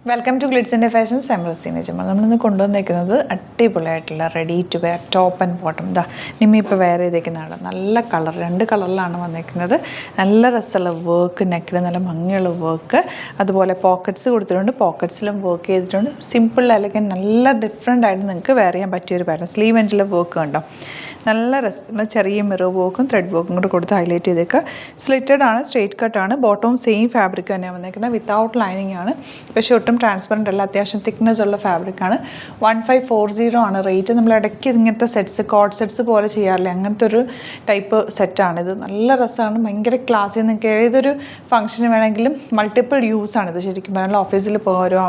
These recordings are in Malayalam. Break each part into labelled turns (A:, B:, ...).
A: വെൽക്കം ടു ഗ്ലിറ്റ്സിൻ്റെ ഫാഷൻ സെമറസീന ജമൽ. നമ്മളിന്ന് കൊണ്ടുവന്നേക്കുന്നത് അടിപൊളിയായിട്ടുള്ള ready to wear top and bottom. ഇതാ നിമ്മി ഇപ്പോൾ വെയർ ചെയ്തേക്കുന്നതാണ്. നല്ല കളർ, 2 കളറിലാണ് വന്നേക്കുന്നത്. നല്ല രസമുള്ള വർക്ക്, നെക്കിൽ നല്ല ഭംഗിയുള്ള വർക്ക്, അതുപോലെ പോക്കറ്റ്സ് കൊടുത്തിട്ടുണ്ട്. പോക്കറ്റ്സിലും വർക്ക് ചെയ്തിട്ടുണ്ട്. സിമ്പിൾ എലഗൻറ്റ് നല്ല ഡിഫറെൻ്റ് ആയിട്ട് നിങ്ങൾക്ക് വെയർ ചെയ്യാൻ പറ്റിയൊരു പാറ്റേൺ. സ്ലീവ് എൻഡിലെ വർക്ക് കണ്ടോ, നല്ല രസമുള്ള ചെറിയ മിറർ വർക്കും ത്രെഡ് വർക്കും കൂടെ കൊടുത്ത് ഹൈലൈറ്റ് ചെയ്തേക്കുക. സ്ലിറ്റഡ് ആണ്, സ്ട്രെയിറ്റ് കട്ടാണ്. ബോട്ടവും സെയിം ഫാബ്രിക് തന്നെയാണ് വന്നേക്കുന്നത്. വിത്തൗട്ട് ലൈനിങ് ആണ്, പക്ഷേ ഒട്ടും ട്രാൻസ്പെറൻറ്റ് അല്ല. അത്യാവശ്യം തിക്നെസ് ഉള്ള ഫാബ്രിക്കാണ്. 1540 ആണ് റേറ്റ്. നമ്മൾ ഇടയ്ക്ക് ഇങ്ങനത്തെ സെറ്റ്സ്, കോഡ് സെറ്റ്സ് പോലെ ചെയ്യാറില്ല, അങ്ങനത്തെ ഒരു ടൈപ്പ് സെറ്റാണിത്. നല്ല രസമാണ്, ഭയങ്കര ക്ലാസ്സിൽ നിങ്ങൾക്ക് ഏതൊരു ഫംഗ്ഷന് വേണമെങ്കിലും മൾട്ടിപ്പിൾ യൂസാണിത്. ശരിക്കും പറഞ്ഞാൽ ഓഫീസിൽ പോകുമ്പോഴോ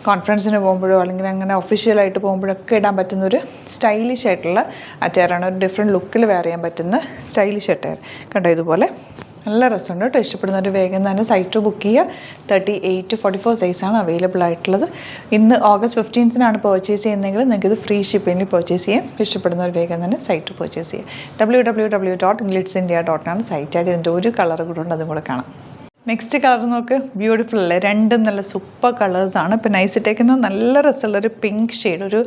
A: കോൺഫറൻസിന് പോകുമ്പോഴോ അല്ലെങ്കിൽ അങ്ങനെ ഒഫീഷ്യലായിട്ട് പോകുമ്പോഴൊക്കെ ഇടാൻ പറ്റുന്ന ഒരു സ്റ്റൈലിഷ് ആയിട്ടുള്ള അറ്റയറാണ്. ഒരു ഡിഫറെൻറ്റ് ലുക്കിൽ വെയർ ചെയ്യാൻ പറ്റുന്ന സ്റ്റൈലിഷ് അറ്റയർ കണ്ടോ. ഇതുപോലെ നല്ല രസമുണ്ട് കേട്ടോ. ഇഷ്ടപ്പെടുന്നവർ വേഗം തന്നെ സൈറ്റ് ബുക്ക് ചെയ്യുക. 38 to 44 സൈസാണ് അവൈലബിൾ ആയിട്ടുള്ളത്. ഇന്ന് August 15th പർച്ചേസ് ചെയ്യുന്നതെങ്കിൽ നിങ്ങൾക്ക് ഇത് ഫ്രീ ഷിപ്പിങ്ങിൽ പർച്ചേസ് ചെയ്യാം. ഇഷ്ടപ്പെടുന്നവർ വേഗം തന്നെ സൈറ്റ് പർച്ചേസ് ചെയ്യാം. www.glitzindia.com സൈറ്റ് ആയിട്ട് ഇതിൻ്റെ ഒരു കളർ കൂടെ ഉണ്ട്, അതും കൂടെ കാണാം. നെക്സ്റ്റ് കളർ നോക്ക്, ബ്യൂട്ടിഫുൾ അല്ലേ? രണ്ടും നല്ല സൂപ്പർ കളേഴ്സാണ്. ഇപ്പോൾ നൈസ് ഇട്ടേക്കുന്നത് നല്ല രസമുള്ളൊരു പിങ്ക് ഷെയ്ഡ്, ഒരു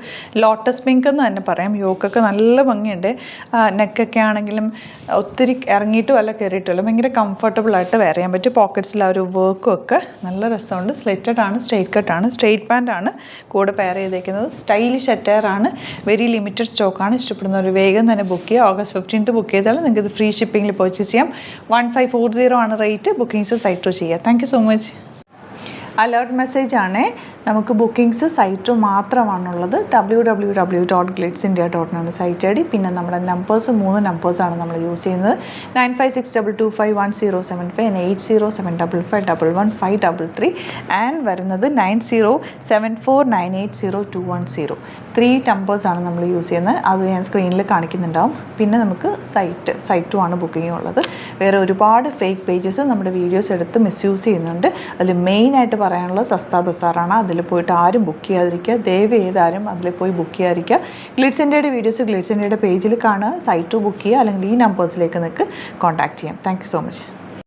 A: ലോട്ടസ് പിങ്ക് എന്ന് തന്നെ പറയാം. യോക്കൊക്കെ നല്ല ഭംഗിയുണ്ട്. നെക്കൊക്കെ ആണെങ്കിലും ഒത്തിരി ഇറങ്ങിയിട്ടും അല്ല കയറിയിട്ടും അല്ല, ഭയങ്കര കംഫർട്ടബിളായിട്ട് വെയർ ചെയ്യാൻ പറ്റും. പോക്കറ്റ്സിൽ ആ ഒരു വർക്കും ഒക്കെ നല്ല രസമുണ്ട്. സ്ലിറ്റഡ് ആണ്, സ്ട്രെയിറ്റ് കട്ടാണ്, സ്ട്രെയിറ്റ് പാൻ്റാണ് കൂടെ പെയർ ചെയ്തേക്കുന്നത്. സ്റ്റൈലിഷ് അറ്റയറാണ്, വെരി ലിമിറ്റഡ് സ്റ്റോക്കാണ്. ഇഷ്ടപ്പെടുന്നവർ വേഗം തന്നെ ബുക്ക് ചെയ്യുക. August 15th ബുക്ക് ചെയ്താൽ നിങ്ങൾക്ക് ഇത് ഫ്രീ ഷിപ്പിങ്ങിൽ പർച്ചേസ് ചെയ്യാം. 1540 ആണ് റേറ്റ്. ബുക്കിംഗ്സ് സൈറ്റ് ചെയ്യുക. Thank you so much. Alert message ആണ്, നമുക്ക് ബുക്കിംഗ്സ് സൈറ്റ് മാത്രമാണുള്ളത്. www.glitzindia.com site I D. പിന്നെ നമ്മുടെ നമ്പേഴ്സ് 3 നമ്പേഴ്സാണ് നമ്മൾ യൂസ് ചെയ്യുന്നത്. 9562251075 and 8075551533 ആൻഡ് വരുന്നത് 9074980210. 3 നമ്പേഴ്സാണ് നമ്മൾ യൂസ് ചെയ്യുന്നത്. അത് ഞാൻ സ്ക്രീനിൽ കാണിക്കുന്നുണ്ടാവും. പിന്നെ നമുക്ക് സൈറ്റും ആണ് ബുക്കിംഗ് ഉള്ളത്. വേറെ ഒരുപാട് ഫേക്ക് പേജസ് നമ്മുടെ വീഡിയോസ് എടുത്ത് മിസ്യൂസ് ചെയ്യുന്നുണ്ട്. അതിൽ മെയിനായിട്ട് പറയാനുള്ളത് സസ്ത ബസാറാണ്. അതിൽ പോയിട്ട് ആരും ബുക്ക് ചെയ്യാതിരിക്കുക. ദയവ് ചെയ്താരും അതിൽ പോയി ബുക്ക് ചെയ്യാതിരിക്കുക. ഗ്ലിറ്റ്സ് ഇന്ത്യയുടെ വീഡിയോസ് ഗ്ലിറ്റ്സ് ഇന്ത്യയുടെ പേജിൽ കാണുക, സൈറ്റ് ബുക്ക് ചെയ്യുക, അല്ലെങ്കിൽ ഈ നമ്പേഴ്സിലേക്ക് നിങ്ങൾക്ക് കോൺടാക്ട് ചെയ്യാം. Thank you so much.